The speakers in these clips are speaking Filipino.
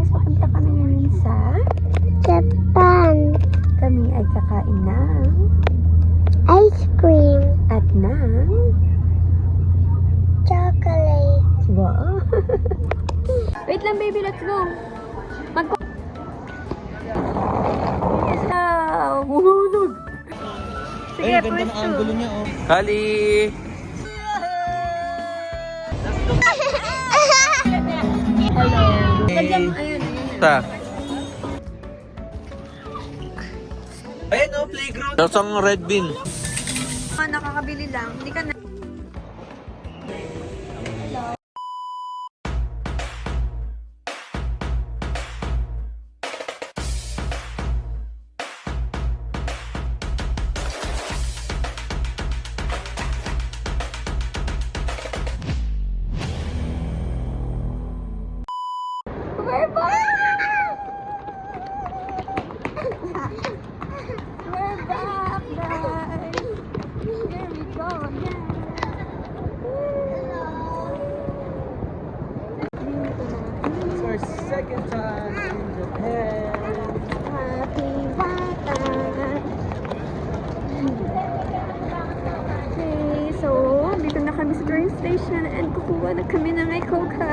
Papunta kami ngayon sa Japan. kami ay kakain ng Ice cream. at ng Chocolate. wow. Wait lang baby, let's go. Mahulog. Sige, Ay, ganda ng angulo niya, oh. Kali! Hello. Lagyan mo, ayun. Ta. Ayan, oh, playground. Tapos ang red bean. Nakakabili lang. Hindi ka na. We're back! We're back, guys! Here we go again! It's our second time in Japan. Happy Bata! Okay, so dito na kami sa train station and kukuha na kami ng Coca.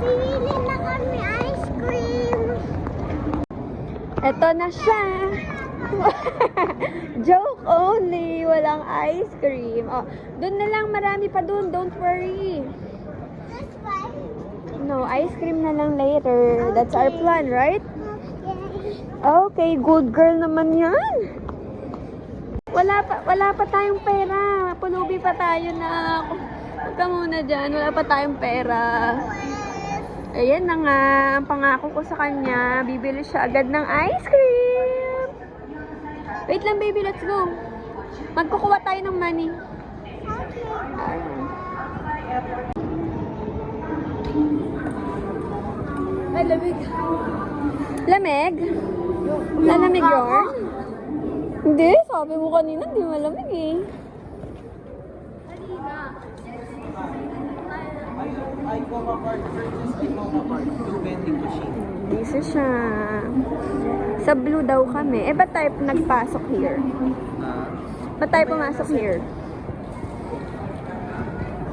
Bibili na kami ice cream. Eto na siya! Joke only! Walang ice cream. Oh, doon na lang, marami pa doon. Don't worry. This one. No, ice cream na lang later. That's our plan, right? Okay, good girl naman yan. Wala pa tayong pera. Pulubi pa tayo na. Huwag ka muna dyan. Wala pa tayong pera. Ayan na nga. Ang pangako ko sa kanya, bibili siya agad ng ice cream. Wait lang, baby. Let's go. Magkukuha tayo ng money. Ay, lamig. Lamig? Lalamig yun? Hindi, sabi mo kanina, hindi malamig eh. Icoma Park, purchase Icoma Park, blue vending machine. Busy siya. Sa blue daw kami. Eh, ba't tayo nagpasok here? Ba't tayo pumasok here?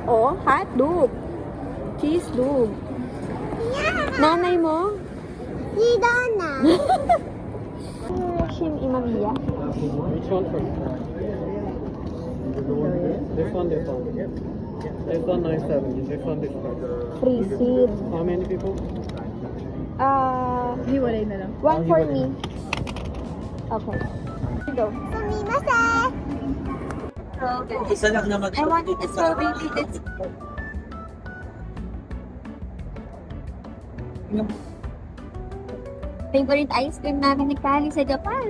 Oh, hot dog. Cheese dog. Nanay mo? Si Donna. Shin Imamiya. Which one first? This one, this one. This one 970. This one, this one. Free seed. How many people? Hiwalay na lang. One for me. Okay. Go. Sumimase. Isa lang naman. I want it so baby. It's favorite ice cream namin ni Kali sa Japan.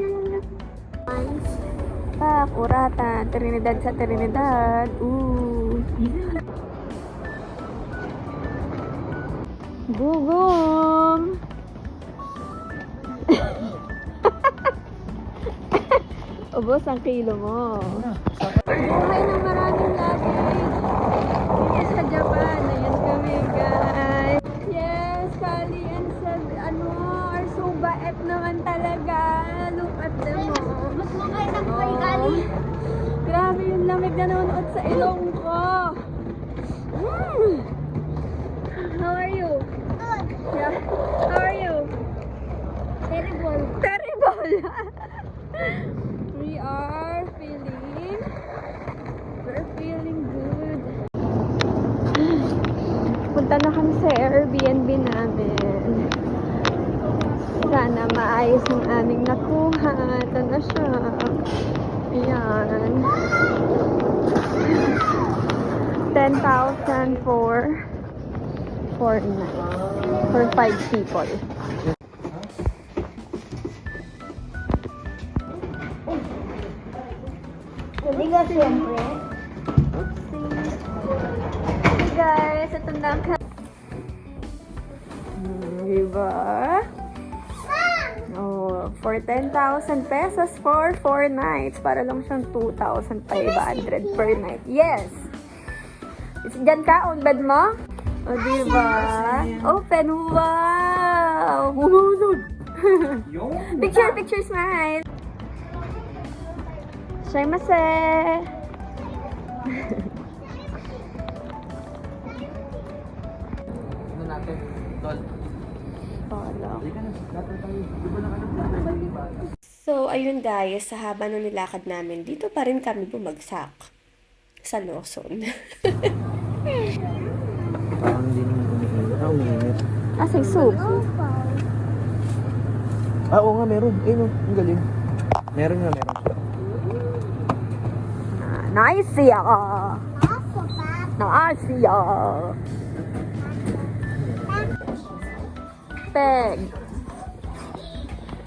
Kuratan. Trinidad sa Trinidad. Ooh. Gugong. Ubos ang kilo mo. Buhay ng maraming luggage. Sa Japan. Ayan kami, guys. Yes, Kali and Seb, are so bait naman talaga. Look at them, oh. Mas makain ng kay Kali. Grabe yung lamig na nanonood sa ilong ko. How are you? Good. Yeah. How are you? Terrible. Terrible. We're feeling good. Punta na kami sa Airbnb namin. Sana maayos ang aming nakuha. Ito na siya. Ayan. 10,000 for 4 nights. For 5 people. Hindi ka siyempre. Hey guys, ito na ka. Diba? Oh, for 10,000 pesos for 4 nights. Para lang siyang 2,500 per night. Yes! Diyan ka, on bed mo? O, diba? Open, wow! Umuusog. Picture, picture, smile. Shaimase. Ano natin? Tol. Pala. Hindi ka na. Dapat tayo. Di ba nakalimutan? So, ayun guys, sa haba ng nilakad namin, dito pa rin kami bumagsak sa Lawson. Parang hindi naman umiinit. Umiinit. Asay soup. Oo nga, meron. Eh, no. Ang galing. Meron nga, meron siya. Nice siya! Ako, Papa. Nice siya! Peg.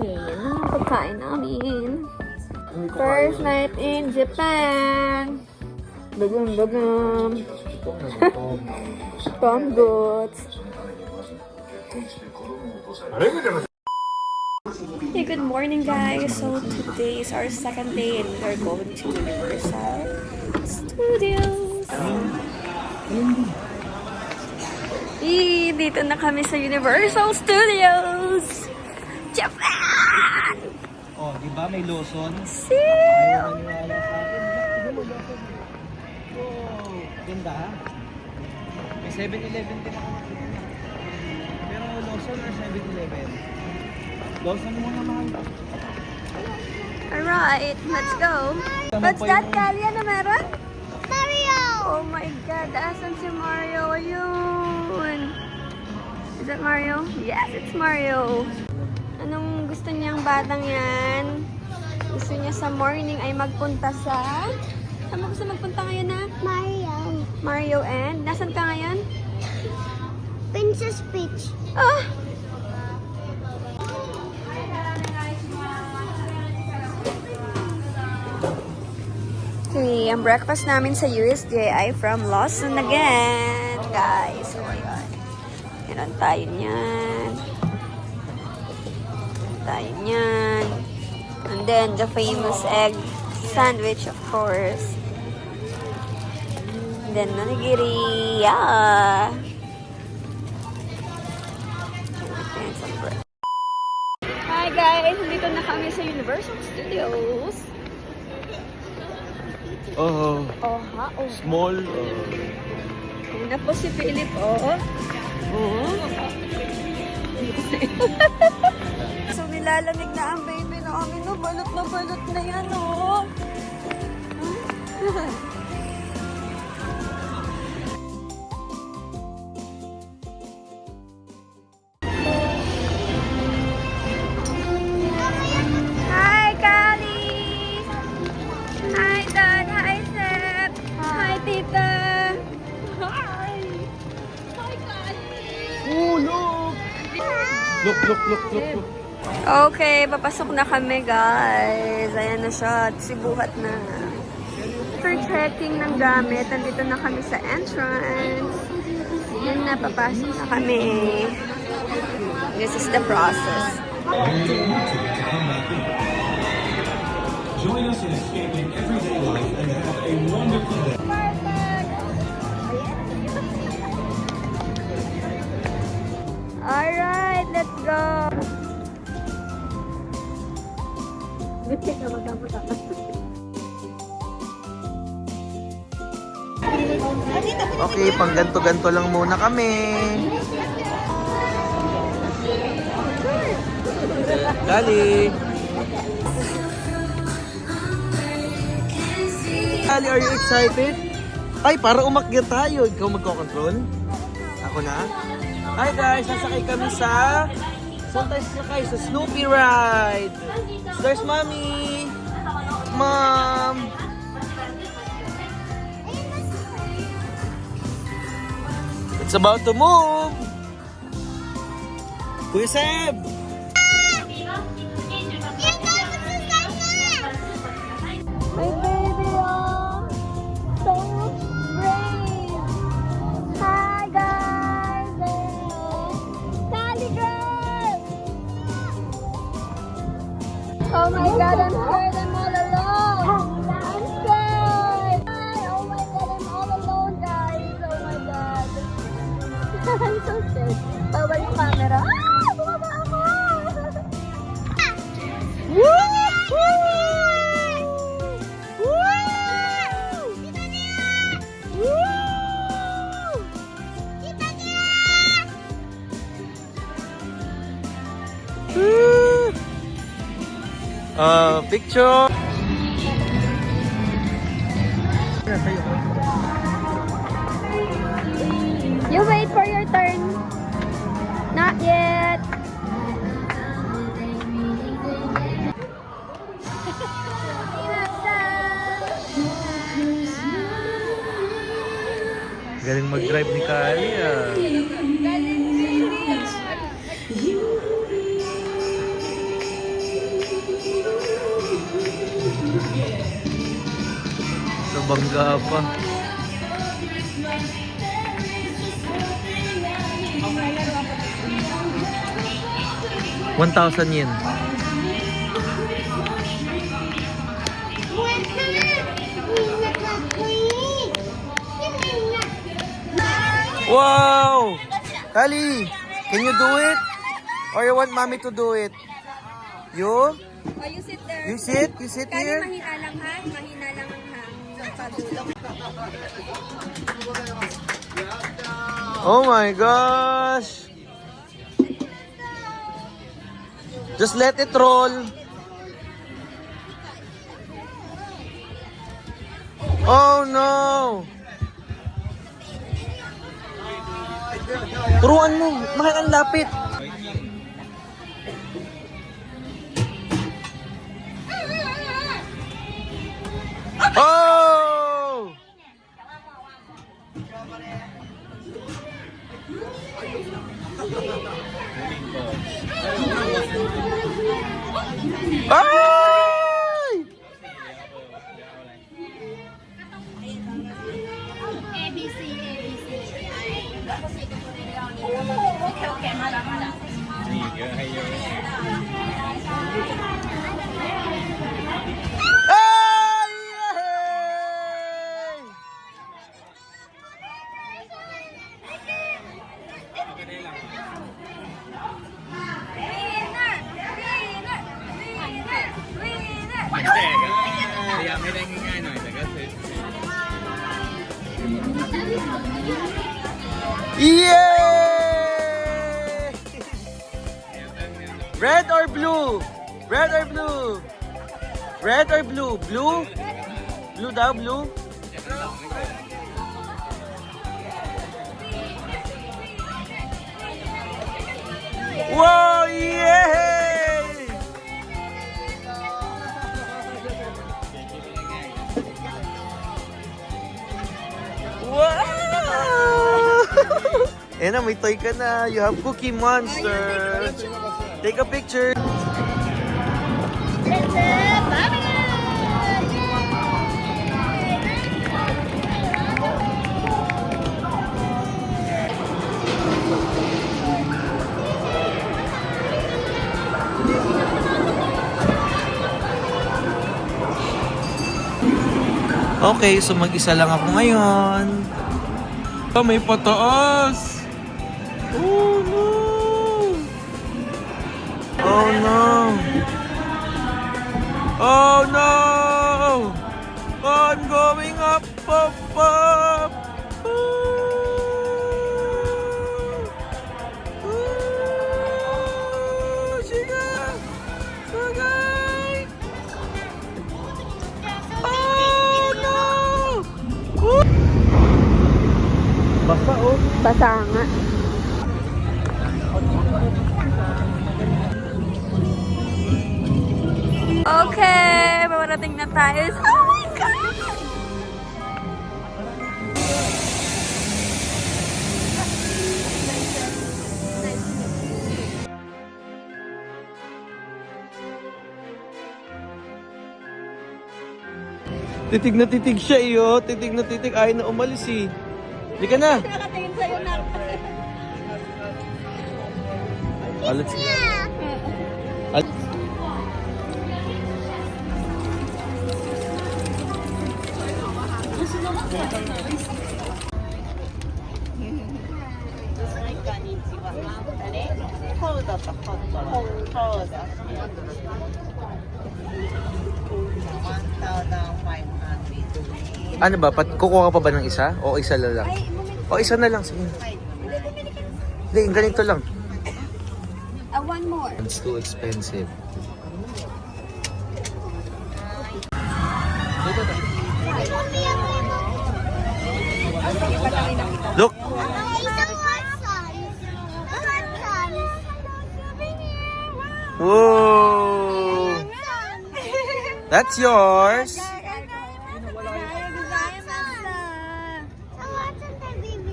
Okay, yan ang pagkain namin. First night in Japan. Bagam, bagam. Tom goods. Hey, good morning guys. So today is our second day and we're going to Universal Studios. Dito na kami sa Universal Studios. Japan! Oh, di ba may Lawson? See? Maniwala sa akin. Oh, ganda ha? May 7-Eleven din ako nakita. Pero Lawson or 7-Eleven? Lawson muna mahal. Alright, let's go. What's that, Kali? Ano meron? Mario! Oh my God, asan si Mario? Ayun. Is that Mario? Yes, it's Mario. Anong gusto niyang batang yan? Gusto niya sa morning ay magpunta sa... Saan mo gusto magpunta ngayon na? Mario. Mario and? Nasaan ka ngayon? Princess Peach. Ah! Okay, ang breakfast namin sa USJ ay from Lawson again, guys. So, ayun. Meron tayo niyan. Tayo niyan. And then, the famous egg sandwich, of course. And then, onigiri. Yeah! Hi guys! Dito na kami sa Universal Studios. Oh, Oh, ha? Oh. small. Una po si Philip, oh. Oh. So, nilalamig na ang baby namin. No? Balot na yan, oh. Hi, Kali! Hi, Dad! Hi, Sep! Hi, Tita! Hi! Hi, Kali! Oh, look! Look. Okay, papasok na kami, guys. Ayan na siya. Sibuhat na. For checking ng gamit, nandito na kami sa entrance. Yan na, papasok na kami. This is the process. Join us in escaping everyday life and have a wonderful day. Alright, let's go! Okay, pang ganto-ganto lang muna kami. Dali! Dali, are you excited? Ay, para umakyat tayo. Ikaw magkocontrol? Ako na? Hi guys, sasakay kami sa... Saan tayo sasakay? Sa Snoopy Ride! There's Mommy! Mom! It's about to move! Kuya Seb! My baby, oh! So brave! Hi, guys! Sally girl! Oh my God, I'm scared I'm all alone! I'm scared! Hi! Oh my God, I'm all alone, guys! Oh my God! I'm so scared. Bawal yung camera. Ah! Bumaba ako! Picture! You wait for your turn. Not yet. Galing mag-drive ni Kali ah. Nabangga pa. ₱1,000. Wow! Kali, can you do it? Or you want mommy to do it? You? Oh, you sit there. You sit? You sit Kali, here? mahina lang ha. Mahina lang ang hang. Sa padulong. Oh my gosh! Just let it roll. Oh no! Turuan mo, mahal ang lapit. Oh! Ay! Ay! Yay! Red or blue? Red or blue? Red or blue? Blue? Blue daw, blue? Wow! Yay! Wow! Ayan na, may toy ka na. You have Cookie Monster. Take a picture. Okay, so mag-isa lang ako ngayon. Oh, may pataas! Oh no! Oh no! Oh no! I'm going up, up, up! Sige! Sagay! Oh no! Basa oh! Basa nga. Okay, marating na tayo. Oh my God! Titig na titig siya iyo. Titig na titig. Ayaw na umalis eh. Hindi ka na. Nakatingin sa'yo na. Alat siya. Ano ba? Kukuha ka pa ba ng isa? O isa na lang? O isa na lang. Sige. Hindi, ganito lang. One more. It's too expensive. Look. Isang Watson. Watson. Whoa. That's yours.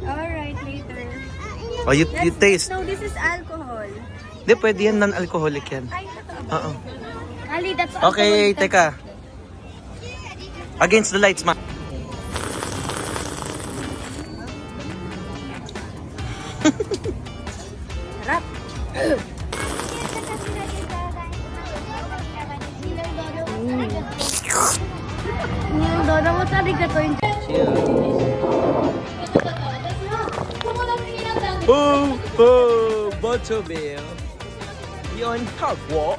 Alright, later. Oh, you taste. No, this is alcohol. Di, pwede yan. Non-alcoholic yan. Ay, totoo ba? Oo. Ali, that's alcohol. Okay, teka. Against the lights, ma. Harap. Yung dodo mo sa rigato yung... Oh, oh, Butterbeer. Yon Hagwa.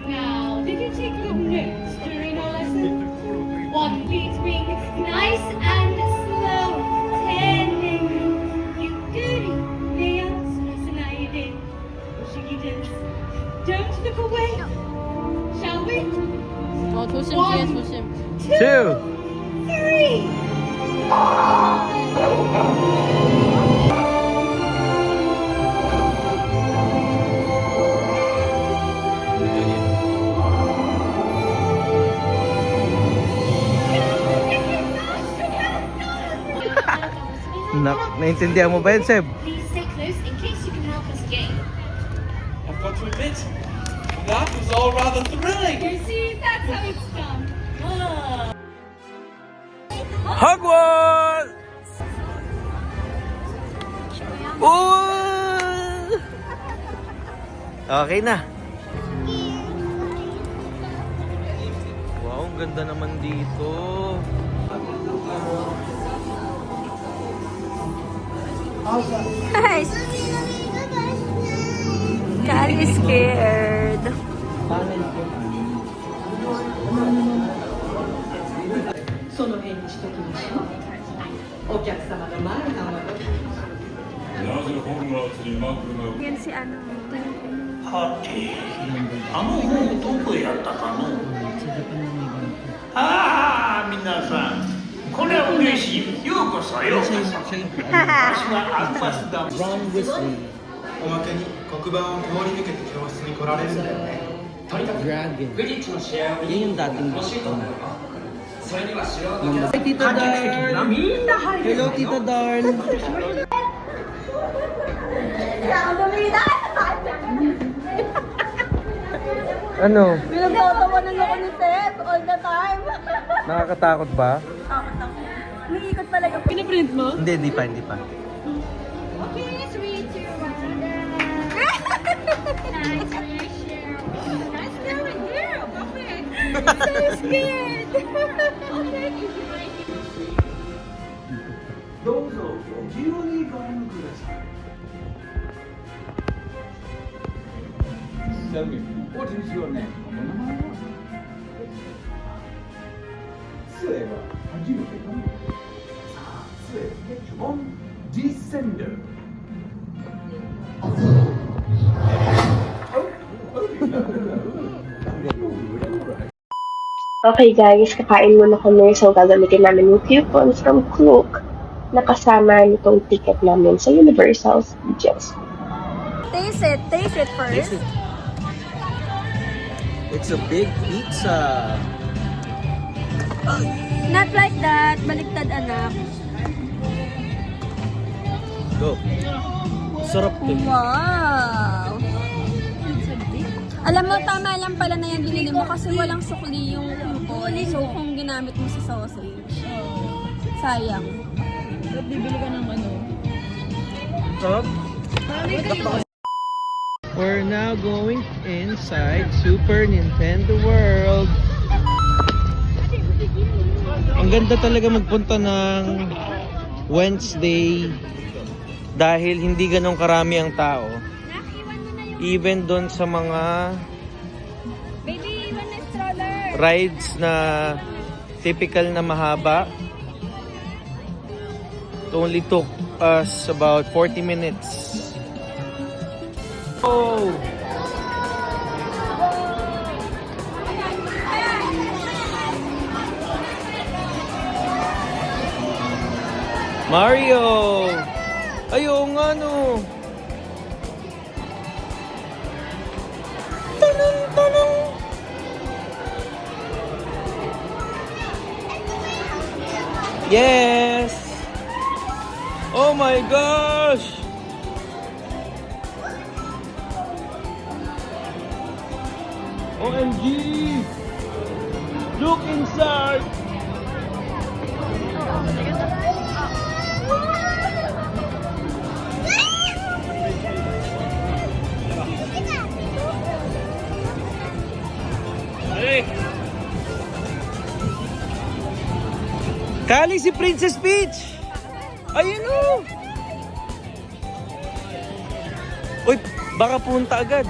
Now, did you take your notes during our lesson? One beat being nice and slow. Tending you goody. They answer us and I did. Shiggy dance. Don't look away. Shall we? One, Two. three. Naintindihan mo ba yun, Seb? Please stay close in case you can help us gain. I've got to admit, that was all rather thrilling. You see, that's how it's done. Hogwarts! Ooh! Okay na. Wow, ang ganda naman dito. Guys, Kali is scared. Yan si ano. はて、あの本どこやったかのああ、皆さん、これは嬉しい。ようこそようこそ。私はアンバサダー。おまけに黒板を通り抜けて教室に来られるんだよね。とにかくグリッチの試合を見に欲しいと思うよ。それには城の皆さん、観客席にはみんな入る。 Hello, Tita Darn. Ano? Pinagtatawanan ako ni Seth all the time. Nakakatakot ba? Umiikot talaga. Pinaprint mo? Hindi, hindi pa, hindi pa. Okay, 3, 2, 1. Nice going, girl. Perfect. So scared. どうぞご自由にご覧ください。Tell me, what is your name? お名前は？杖は初めてかも。さあ、杖、ゲットオン、ディセンダー。Okay guys, kakain muna kami so gagamitin namin yung coupons from Klook na kasama nitong ticket namin sa Universal Studios. Taste it first. It's a big pizza. Not like that. Baliktad, anak. Go. Sarap to. Wow! Alam mo, tama lang pala na yan binili mo kasi walang sukli yung coupon. So, kung ginamit mo sa sausage, sayang. Bibili ka ng ano? Sarap. We're now going inside Super Nintendo World. Ang ganda talaga magpunta ng Wednesday dahil hindi ganong karami ang tao. Even doon sa mga Baby, iwan na stroller! rides na typical na mahaba, it only took us about 40 minutes. Oh! Mario! Ayaw nga no! Tanong, tanong! Yes! Oh my gosh! OMG! Look inside! Kali si Princess Peach! Ayun o! Uy, baka punta agad.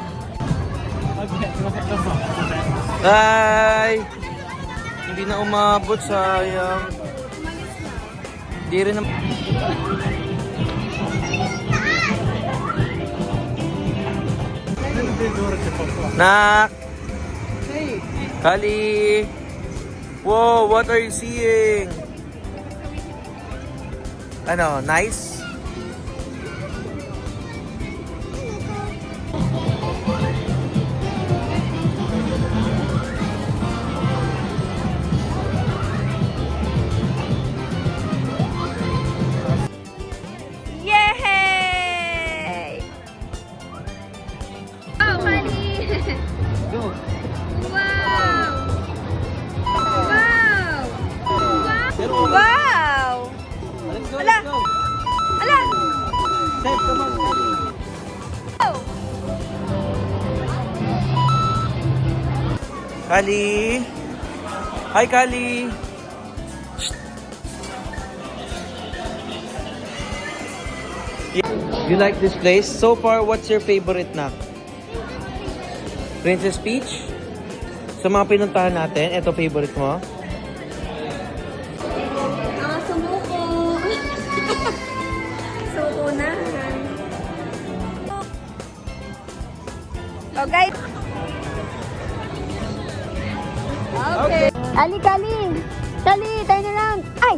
Ay! Hindi na umabot, sayang. Hindi rin na... Nak! Kali! Whoa, what are you seeing? Ano, nice? Yay! Oh, Kali! Go! Wow! Wow! Pero, Wow! let's go, Ala! let's go! Ala! Seth, come on, Kali! Oh! Kali! Hi, Kali! You like this place? So far, what's your favorite na? Princess Peach? Sa mga pinuntahan natin, ito favorite mo? Sumuko! Suko na! Okay! Okay! Ali, Kali! Kali, tayo na lang! Ay!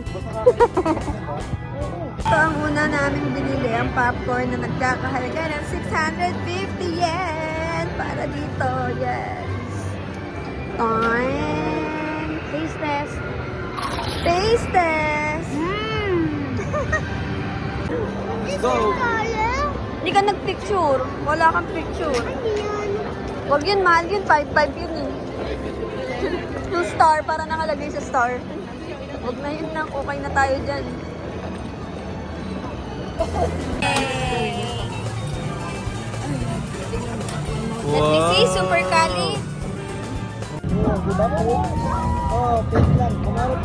Ito ang una namin binili, ang popcorn na nagkakahalaga ng 650 yen para dito. Yes. Taste test. Taste test. Go! Hindi ka nagpicture. Wala kang picture. Huwag yun, mahal yun. 5-5 yun eh. Yung star, para nakalagay sa star. Huwag na yun lang. Okay na tayo dyan. Let me see, Super Kali. Oh, please lang. Kumarap.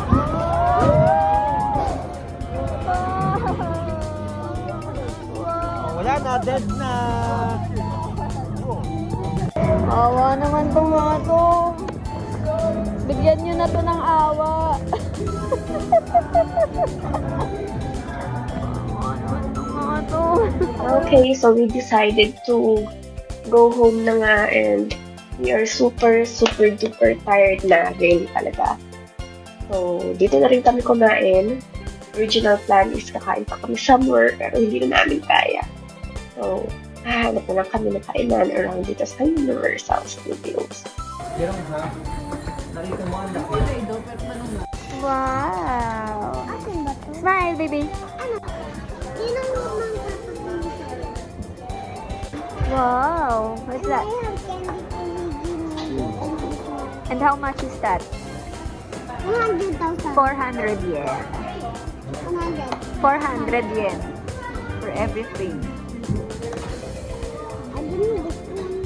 Wala na, dead na. Awa naman tong mga to. Bigyan nyo na to ng awa. Awa naman tong mga to. Okay, so we decided to go home na nga and we are super duper tired na. Really talaga. So, dito na rin kami kumain. Original plan is kakain pa kami somewhere pero hindi na namin kaya. So, hahanap na lang kami ng kainan around dito sa Universal Studios. Wow. Smile, baby. Wow. What's that? And how much is that? 100,000. 400 yen. 100. 400 yen for everything. I didn't this one.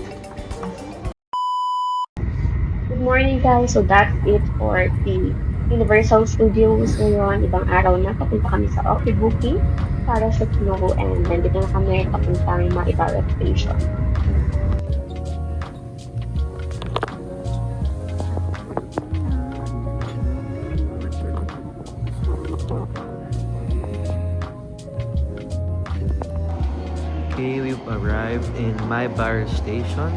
Good morning guys! So that's it for the Universal Studios ngayon. Ibang araw na papunta kami sa Okibuki para sa Kyoto and then dito na kami papuntang Maibara Station. arrived in Maybar Station.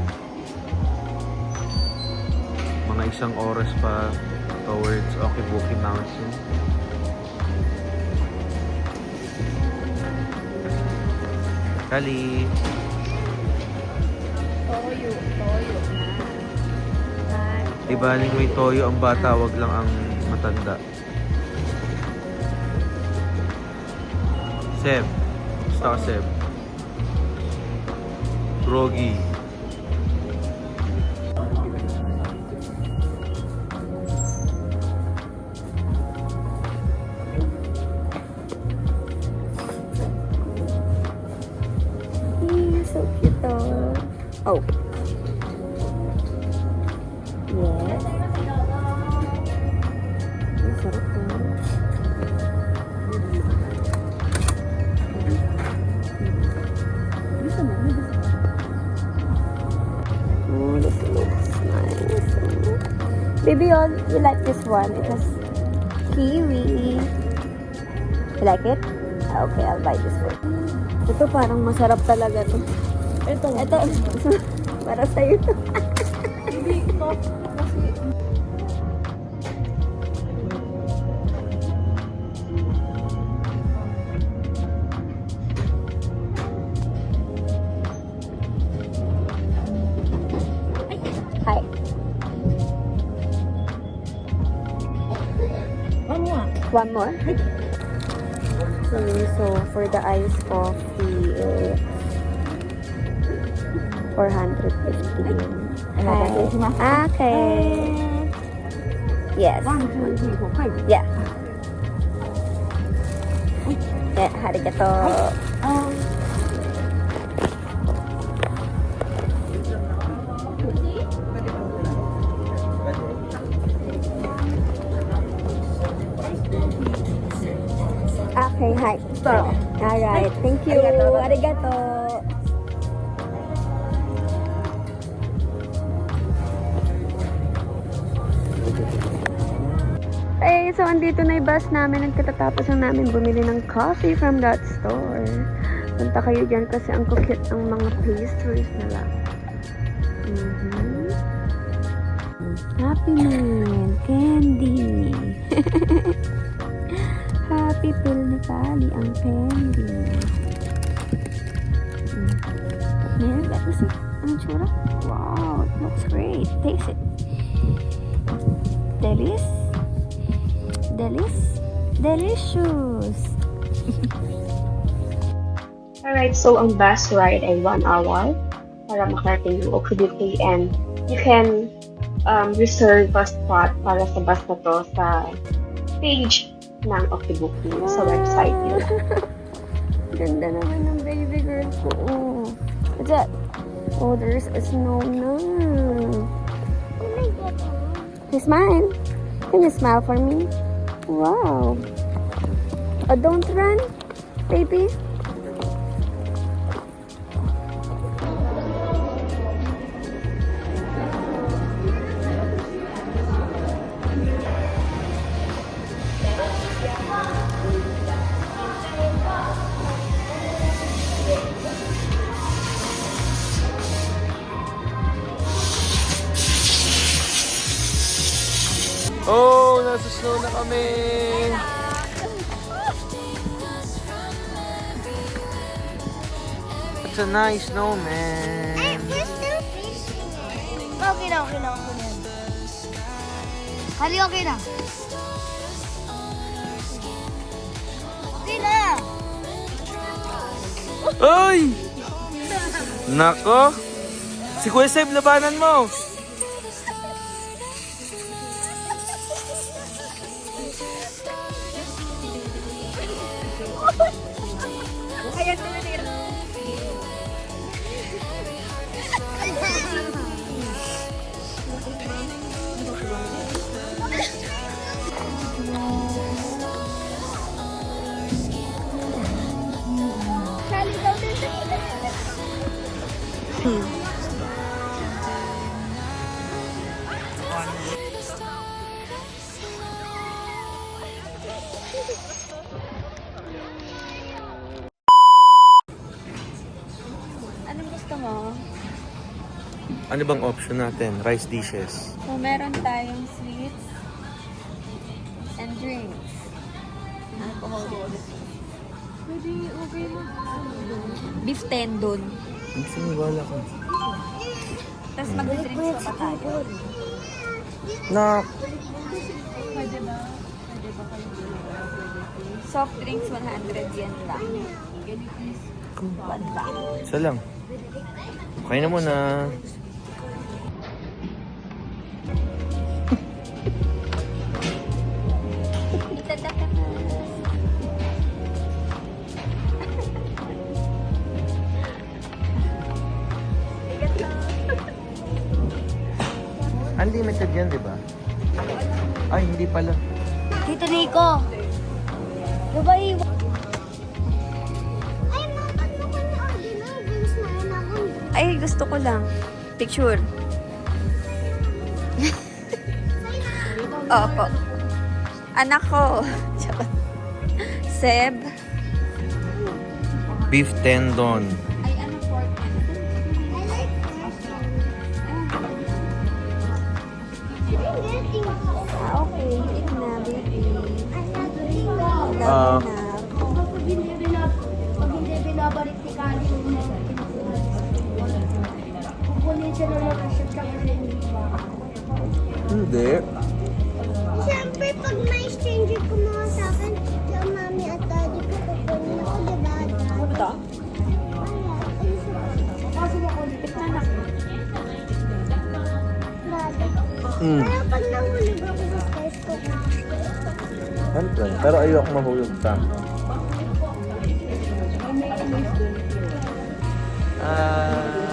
Mga 1 oras pa towards Okibuki Mountain. Kali! Toyo na. Di baling may toyo ang bata, wag lang ang matanda. Seb. Gusto ka, Seb? Groggy. So cute, oh. Yes. Ang sarap po. Oh, this looks nice. Baby, you like this one? It has kiwi. You like it? Okay, I'll buy this one. Ito parang masarap talaga to. Ito. Para sa'yo to. Hindi ito. Hi. One more? So for the iced coffee, 450 yen. Okay. Yes. 1, 2, 3, 4, 5. Yeah. Yeah, arigato. Okay, hi. Alright, thank you. Arigato. Eh, so andito na yung bus namin. Nagkatatapos lang namin bumili ng coffee from that store. Punta kayo dyan kasi ang cute ng mga pastries nila. Happy Meal Candy. Happy Pill ni Kali ang candy. Meron ba? Ang tsura? Wow, it looks great. Taste it. Delicious. Alright, so ang bus ride ay 1 hour para makarating ng Okibuki, and you can reserve a spot para sa bus na to sa page ng Okibuki sa website nila. Ganda naman ng baby girl ko. What's that? Oh, there's a snow na. Smile. Can you smile for me? Wow. Oh, don't run, baby. Oh, nasa snow na kami. It's a nice snowman. Okay na. Hali, okay na. Okay na. Ay! Nako! Si Kuya Seb, labanan mo! Ano bang option natin? Rice dishes. So, meron tayong sweets and drinks. Alcohol. Pwede, okay mo. Beef tendon. Siniwala ko. Tapos mag-drinks pa tayo. Na, Pwede ba? Soft drinks, 100 yen lang. Banda. isa lang. Okay na muna. Unlimited yan, di ba? Ay, hindi pala. Tito Nico. Diba iwan? Ay, gusto ko lang. Picture. Opo. Anak ko. Charot. Seb. Beef tendon. Ay, ano pork? Okay. Eat na, baby. Ah. Pag hindi binabalik ni Kali yung kukunin siya ng location ka Hindi. Siyempre, pag may stranger kumuha sa akin, sa mami at daddy ko, kukunin ako, diba? Ito? Kasi ako dito. Mm. Kaya pag nahulog ako sa stairs ko, Siyempre. Pero ayoko mahulog ka. Ah.